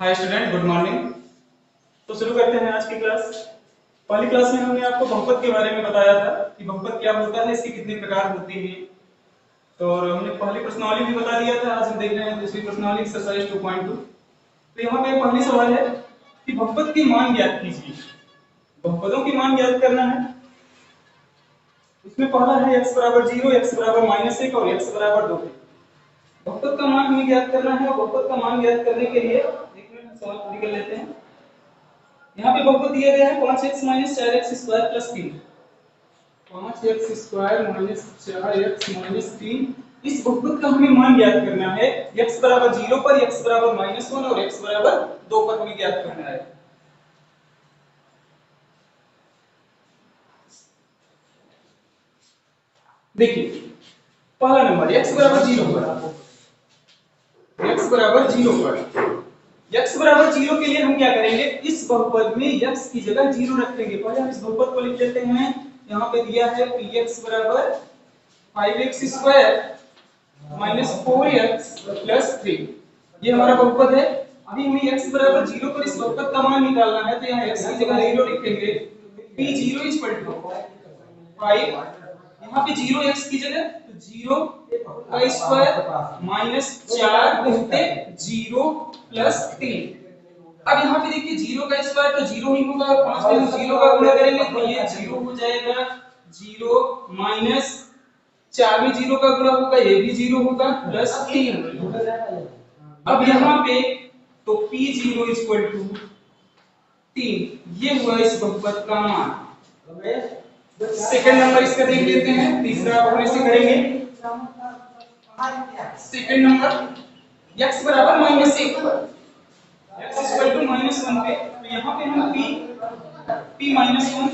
Hi student, good morning. तो शुरू करते हैं आज की क्लास। पहली क्लास में हमने आपको बहुपद के बारे में बताया था कि बहुपद क्या होता है, इसके कितने प्रकार होते हैं। तो और हमने पहली प्रश्नावली भी बता दिया था। आज हम देख रहे हैं दूसरी प्रश्नावली एक्सरसाइज 2.2। तो यहाँ पे पहली सवाल है कि बहुपद की मान ज्ञात कीजिए। बहुपदों की मान ज्ञात करना है। इसमें पहला है x बराबर 0, x बराबर -1 और x बराबर 2। बहुपद का मान हमें ज्ञात करना है और बहुपद का मान ज्ञात करने के लिए एक मिनट सवाल पूरी कर लेते हैं। यहाँ पे बहुपद दिया गया है 5x - 4x square plus 3। 5x square minus 4x - 3। इस बहुपद का हमें मान ज्ञात करना है। x बराबर 0 पर, x बराबर -1 और x बराबर 2 पर हमें ज्ञात करना है। देखिए पहला नंबर x बराबर 0 पर, x बराबर 0 पर, x बराबर 0 के लिए हम क्या करेंगे, इस बहुपद में x की जगह 0 रखेंगे। पहले हम इस बहुपद को लिख लेते हैं। यहाँ पे दिया है px बराबर 5x square minus 4x plus 3। ये हमारा बहुपद है। अभी हमें x बराबर 0 पर इस बहुपद का मान निकालना है, तो यहाँ x की जगह 0 लिखेंगे। p0 5, यहाँ पे 0 x की जगह तो 0 का स्क्वायर माइनस 4 गुणित 0 प्लस 3। अब यहाँ पे देखिए 0 का स्क्वायर तो 0 ही होगा और 5 में हम 0 का गुणा करेंगे तो ये 0 हो जाएगा। 0 माइनस 4 में 0 का गुणा होगा, ये भी 0 होगा, प्लस 3। अब यहाँ पे तो p0 3। ये हुआ इस बहुपद का मान। सेकंड नंबर इसका देख लेते हैं। तीसरा अपने से करेंगे। सेकंड नंबर x बराबर -1 पर, x -1 पे, तो यहाँ पे हम p -1,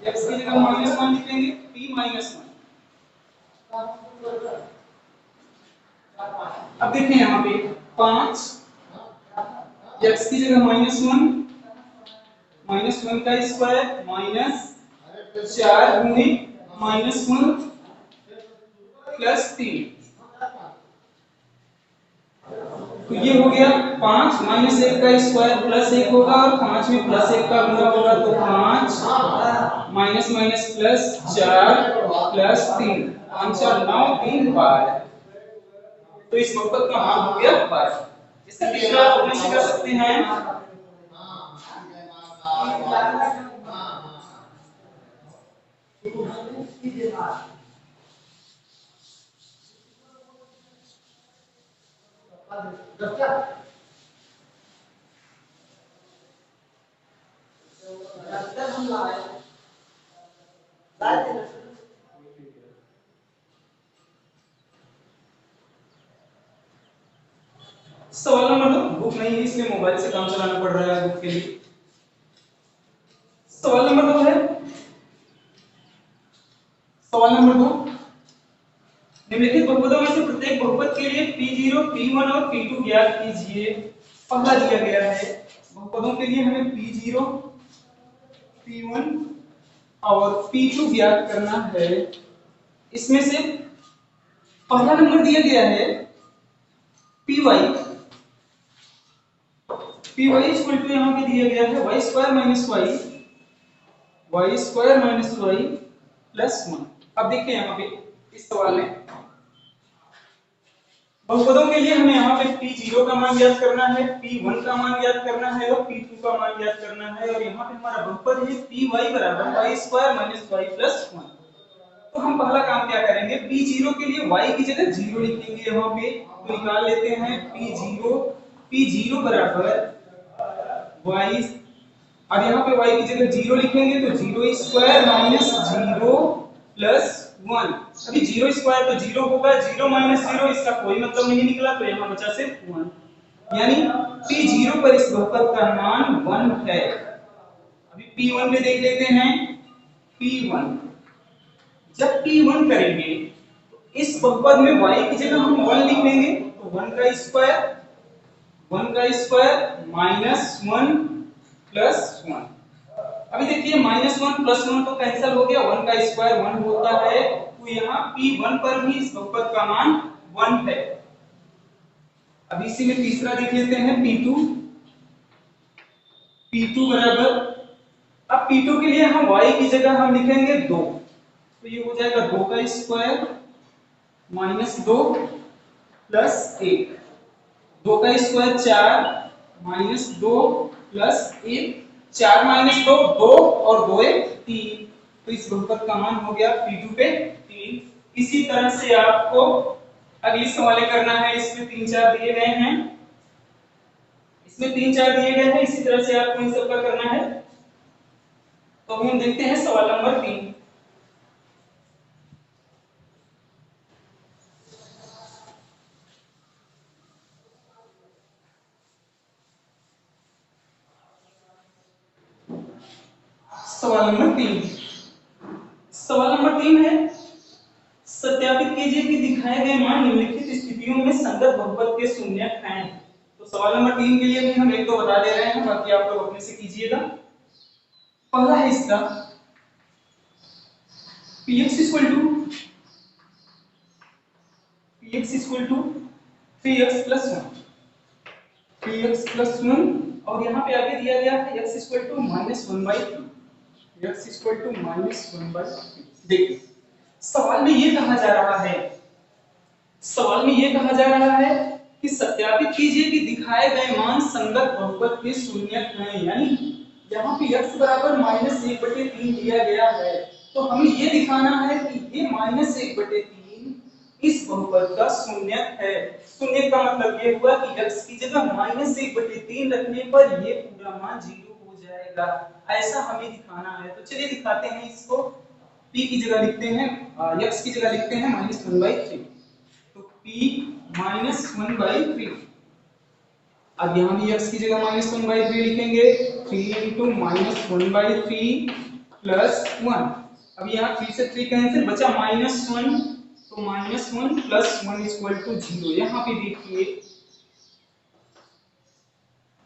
x की जगह -1 लिखेंगे, p -1। अब देखिए यहाँ पे 5, x की जगह -1 का स्क्वायर माइनस 4 गुणित -1 प्लस 3। तो ये हो गया 5 -1 का स्क्वायर प्लस 1 होगा और 5 में प्लस 1 का गुणा होगा तो 5 minus minus plus 4 plus 3। Answer 9 3 12। तो इस बहुपद का मान हो गया 12। इसका तीसरा अपने से कर सकते हैं। सवाल नंबर 2, बुक नहीं है इसलिए मोबाइल से काम चलाना पड़ रहा है बुक के लिए। सवाल नंबर 2 है, सवाल नंबर 2, निम्नलिखित बहुपदों में से प्रत्येक बहुपद के लिए p0, p1 और p2 ज्ञात कीजिए। पहला दिया गया है बहुपदों के लिए हमें p0, p1 और p2 ज्ञात करना है। इसमें से पहला नंबर दिया गया है py। py यहाँ पे दिया गया है y² - y प्लस 1। अब देखिए यहाँ पे इस सवाल में बहुपदों के लिए हमें यहाँ पे p0 का मान ज्ञात करना है, p1 का मान ज्ञात करना है और p2 का मान ज्ञात करना है। और यहाँ पे हमारा बहुपद है py बराबर y² - y प्लस 1। तो हम पहला काम क्या करेंगे, p0 के लिए y की जगह 0 लिखेंगे यहाँ पे। तो निकाल लेते हैं p0 बराबर y। अब यहाँ पे y की जगह 0 लिखेंगे तो 0² माइनस 0 प्लस 1। अभी 0² तो 0 होगा, 0 माइनस 0 इसका कोई मतलब नहीं निकला, तो यहाँ बचा सिर्फ 1। यानी p0 पर इस बहुपद का मान 1 है। अभी p1 पे देख लेते हैं। p1 जब p1 करेंगे तो इस बहुपद में y की जगह हम 1 लिख लेंगे, तो 1 का स्क्वायर माइनस 1 प्लस 1। अभी देखिए -1 प्लस 1 तो कैंसिल हो गया, 1 का स्क्वायर 1 होता है। तो यहाँ p1 पर भी इस बहुपद का मान 1 है। अब इसी में तीसरा देख लेते हैं P2। P2 बराबर, अब P2 के लिए हम y की जगह हम लिखेंगे 2, तो ये हो जाएगा 2 का स्क्वायर माइनस 2 प्लस 1, 2 का स्क्वायर 4 माइनस 2 प्लस 1, 4 माइनस 2 2 और 2 1 3, तो इस बहुपद का मान हो गया P2 पे 3। इसी तरह से आपको अगली सवाल करना है, इसमें 3 4 दिए गए हैं, इसमें 3 4 दिए गए हैं, इसी तरह से आपको इन सब का करना है। तो हम देखते हैं सवाल नंबर 3। सवाल नंबर 3, सवाल नंबर 3 है, सत्यापित कीजिए कि दिखाए गए मान निम्नलिखित स्थितियों में संगत बहुपद के शून्यक हैं। तो सवाल नंबर 3 के लिए भी हम एक तो बता दे रहे हैं, बाकी आप लोग अपने से कीजिएगा। पहला है इसका px equal to 3x plus 1, 3x plus 1, और यहाँ पे आगे दिया गया है x equal to minus 1/3, x equal to minus 1/3। देखिए सवाल में ये कहा जा रहा है, सवाल में ये कहा जा रहा है कि सत्यापित कीजिए कि दिखाए गए मान संगत बहुपद के शून्यक हैं, यानी यहाँ पे x बराबर माइनस 1/3 दिया गया है, तो हमें ये दिखाना है कि ये माइनस 1/3 इस बहुपद का शून्यक है। शून्यक का मतलब ये हुआ कि x की जगह माइनस 1/3 रखने पर ये पूरा मान 0 हो जाएगा, ऐसा हमें दिखाना है। तो चलिए दिखाते हैं इसको। p की जगह लिखते हैं, x की जगह लिखते हैं माइनस 1/3, तो p माइनस 1/3। अब यहाँ भी x की जगह माइनस 1/3 लिखेंगे, 3 इंटू माइनस 1/3 प्लस 1। अब यहाँ 3 से 3 कैंसिल, बचा माइनस 1, तो माइनस 1 प्लस 1 इक्वल टू 0। यहाँ पे देखिए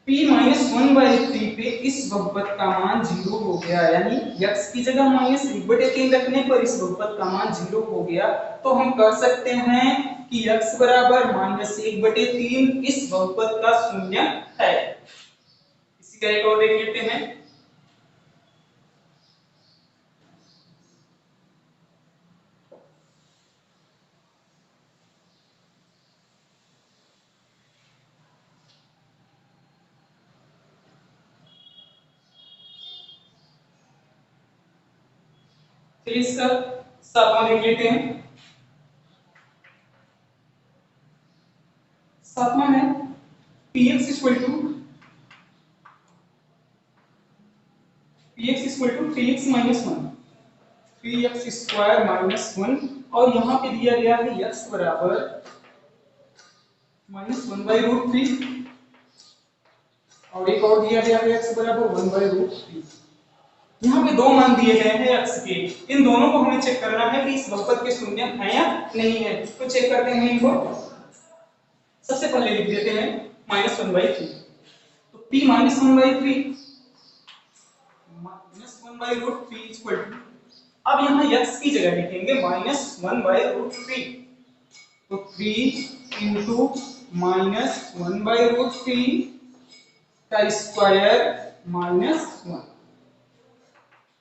p माइनस 1/3 पे इस बहुपद का मान 0 हो गया, यानी x की जगह माइनस 1/3 रखने पर इस बहुपद का मान 0 हो गया। तो हम कह सकते हैं कि x बराबर माइनस 1/3 इस बहुपद का शून्यक है। इसी का एक और देख लेते हैं। चलिए इसका सातवां देख लेते हैं। सातवां है px equal to 3x minus 1, 3x square minus 1, और यहाँ पे दिया गया है x बराबर माइनस 1/√3, और एक और दिया गया है x बराबर 1/√3। यहाँ पे दो मान दिए गए हैं x के, इन दोनों को हमें चेक करना है कि इस बहुपद के शून्यक हैं या नहीं है। तो चेक करते हैं इनको। सबसे पहले लिख देते हैं माइनस 1/3, तो p minus 1/3 minus 1/√3 equal to, अब यहाँ x की जगह लिखेंगे माइनस 1/√3, तो 3 इंटू माइनस 1/√3 का स्क्वायर माइनस 1,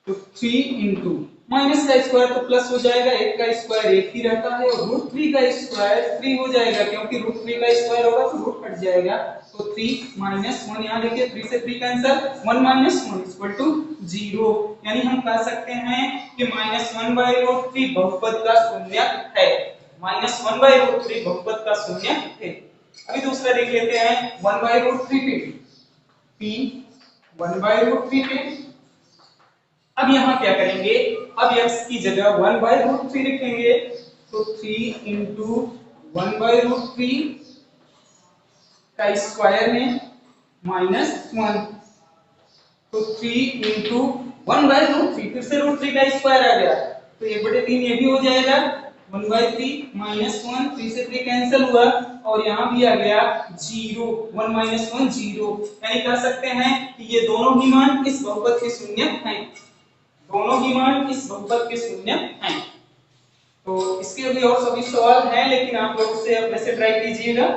तो 3 इंटू माइनस का स्क्वायर तो प्लस हो जाएगा, 1 का स्क्वायर 1 ही रहता है, और √3 का स्क्वायर 3 हो जाएगा, क्योंकि √3 का स्क्वायर होगा तो रूट कट जाएगा, तो 3 माइनस 1, यहाँ देखिए 3 से 3 कैंसिल, 1 माइनस 1 इक्वल टू 0। यानी हम कह सकते हैं कि माइनस 1/√3 बहुपद का शून्यक है, माइनस 1/√3 बहुपद का शून्यक है। अभी दूसरा देख लेते हैं 1/√3 पे, p 1/√3 पे। अब यहाँ क्या करेंगे, अब x की जगह 1/√3 लिखेंगे, तो 3 इंटू 1/√3 का स्क्वायर में माइनस 1, तो 3 इंटू 1/√3, फिर से √3 का स्क्वायर आ गया, तो 1/3 ये भी हो जाएगा, 1/3 माइनस 1, 3 से 3 कैंसिल हुआ, और यहाँ भी आ गया 0, 1 माइनस 1 0। यानी कह सकते हैं कि ये दोनों ही मान इस बहुपद के शून्यक हैं, दोनों ही मान इस बहुपद के शून्यक हैं। तो इसके भी और सभी सवाल हैं, लेकिन आप लोग से अपने से ट्राई कीजिएगा।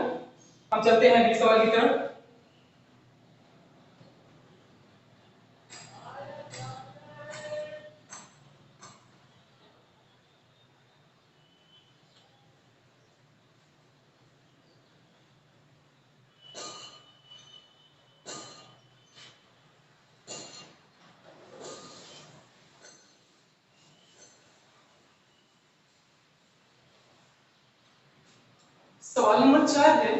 हम चलते हैं अगले सवाल की तरफ। सवाल नंबर 4 है।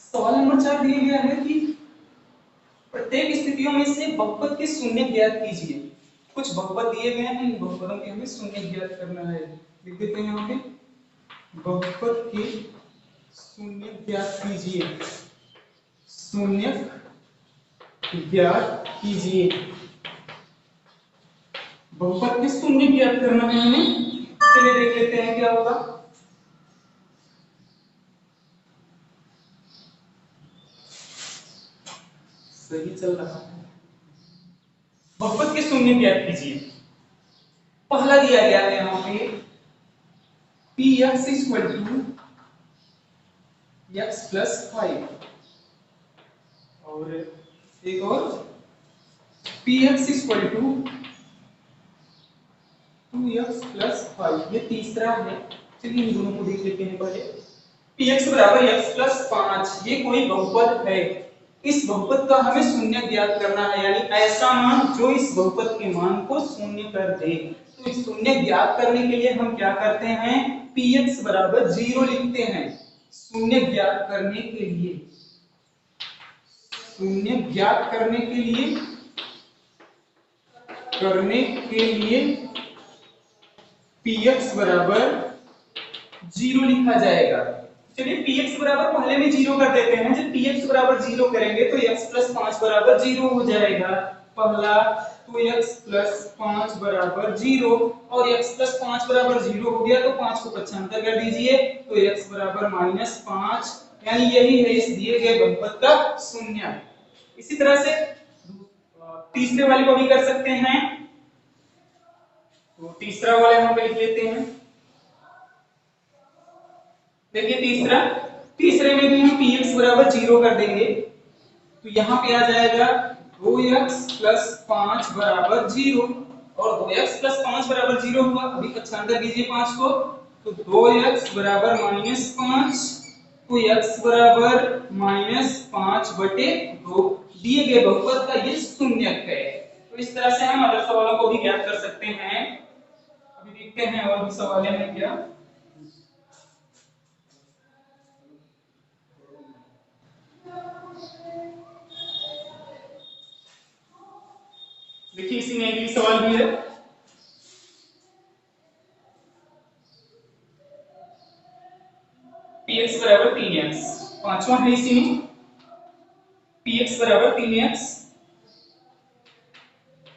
सवाल नंबर 4 दिया गया है कि प्रत्येक स्थितियों में से बहुपद के शून्य ज्ञात कीजिए। कुछ बहुपद दिए गए हैं, इन बहुपदों के हमें शून्य ज्ञात करना है। लिख देते हैं यहाँ पे, बहुपद के शून्य ज्ञात कीजिए। शून्य ज्ञात कीजिए। बहुपद के शून्य ज्ञात करना है हमें। चलिए देख लेते हैं क्या होगा। सही चल रहा है। बहुपद के शून्य ज्ञात कीजिए। पहला दिया गया है यहाँ पे px equal to x plus 5 और एक और px equal to 2x plus 5। ये तीसरा है। चलिए इन दोनों को देख लेते हैं पहले। px बराबर x प्लस 5 ये कोई बहुपद है। इस बहुपद का हमें शून्य ज्ञात करना है, यानी ऐसा मान जो इस बहुपद के मान को शून्य कर दे। तो इस शून्य ज्ञात करने के लिए हम क्या करते हैं, px बराबर 0 लिखते हैं। शून्य ज्ञात करने के लिए, शून्य ज्ञात करने के लिए px बराबर 0 लिखा जाएगा। चलिए px बराबर पहले में 0 कर देते हैं। जब px बराबर 0 करेंगे तो x प्लस 5 बराबर 0 हो जाएगा। पहला तो x प्लस 5 बराबर 0 और x प्लस 5 बराबर 0 हो गया तो 5 को पक्षांतर कर दीजिए तो x बराबर -5, यानी यही है इस दिए गए बहुपद का शून्य। इसी तरह से तीसरे वाले को भी कर सकते हैं। तो तीसरा वाला यहाँ पे लिख लेते हैं। देखिए तीसरे में भी हम px बराबर 0 कर देंगे तो यहाँ पे आ जाएगा 2x प्लस 5 बराबर 0 और 2x प्लस 5 बराबर 0 हुआ। अभी पक्षांतर कीजिए 5 को तो 2x बराबर -5 तो x बराबर -5 बटे 2। दिए गए बहुपद का ये शून्यक है। तो इस तरह से हम अदर सवालों को भी ज्ञात कर सकते हैं। अभी देखते हैं और भी सवाल है क्या। देखिए इसी में अगली सवाल भी है। px बराबर 3x, पांचवा है इसी में px बराबर 3x,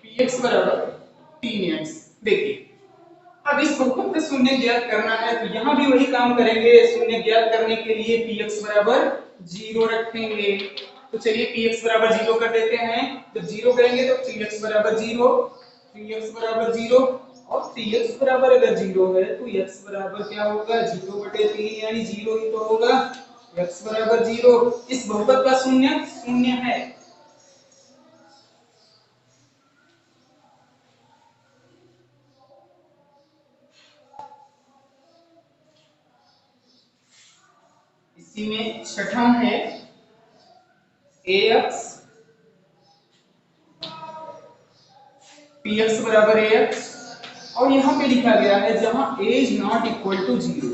px बराबर 3x। देखिए अब इस बहुपद का शून्य ज्ञात करना है तो यहां भी वही काम करेंगे। शून्य ज्ञात करने के लिए px बराबर 0 रखेंगे। तो चलिए px बराबर 0 कर देते हैं। जब 0 करेंगे तो 3x बराबर 0, 3x बराबर 0 और 3x बराबर अगर 0 है तो x बराबर क्या होगा 0/3, यानी 0 ही तो होगा। x बराबर 0 इस बहुपद का शून्य है। इसी में छठा है ax, px बराबर ax और यहाँ पे लिखा गया है जहां a is not equal to 0,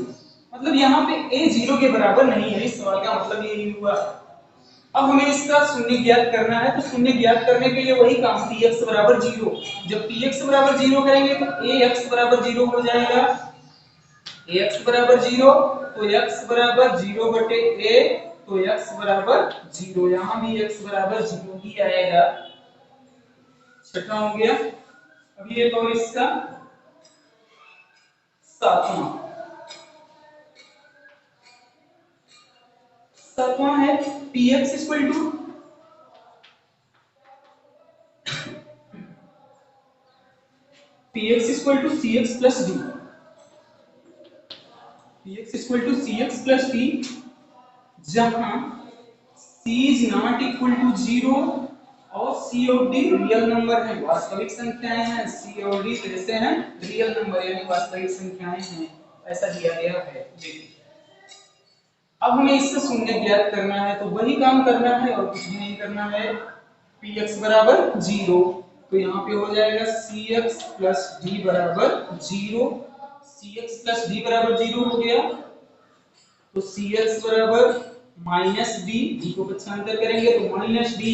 मतलब यहाँ पे a 0 के बराबर नहीं है। इस सवाल का मतलब यही हुआ। अब हमें इसका शून्य ज्ञात करना है तो शून्य ज्ञात करने के लिए वही काम px बराबर 0। जब px बराबर 0 करेंगे तो ax बराबर 0 हो जाएगा। ax बराबर 0 तो x बराबर 0 बटे a तो x बराबर 0, यहाँ भी x बराबर 0 ही आएगा। छठा हो गया। अभी एक और इसका सातवां है px equal to cx plus d। px equal to C X plus T, जहां c is not equal to 0 और c और d रियल नंबर है, वास्तविक संख्याएं हैं। c और d कैसे हैं? रियल नंबर यानी वास्तविक संख्याएं हैं, ऐसा दिया गया है। देखिए अब हमें इससे शून्य ज्ञात करना है, तो वही काम करना है और कुछ भी नहीं करना है। px बराबर 0, तो यहाँ पे हो जाएगा cx प्लस d बराबर 0। cx प्लस d बराबर 0 हो गया, तो cx बराबर माइनस d को पक्षांतर करेंगे तो माइनस d,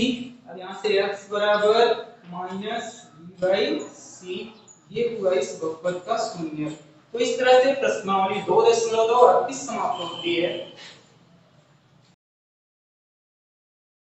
और यहाँ से x बराबर माइनस d बाई c, ये हुआ इस बहुपद का शून्य। तो इस तरह से प्रश्नावली 2.38 समाप्त होती है।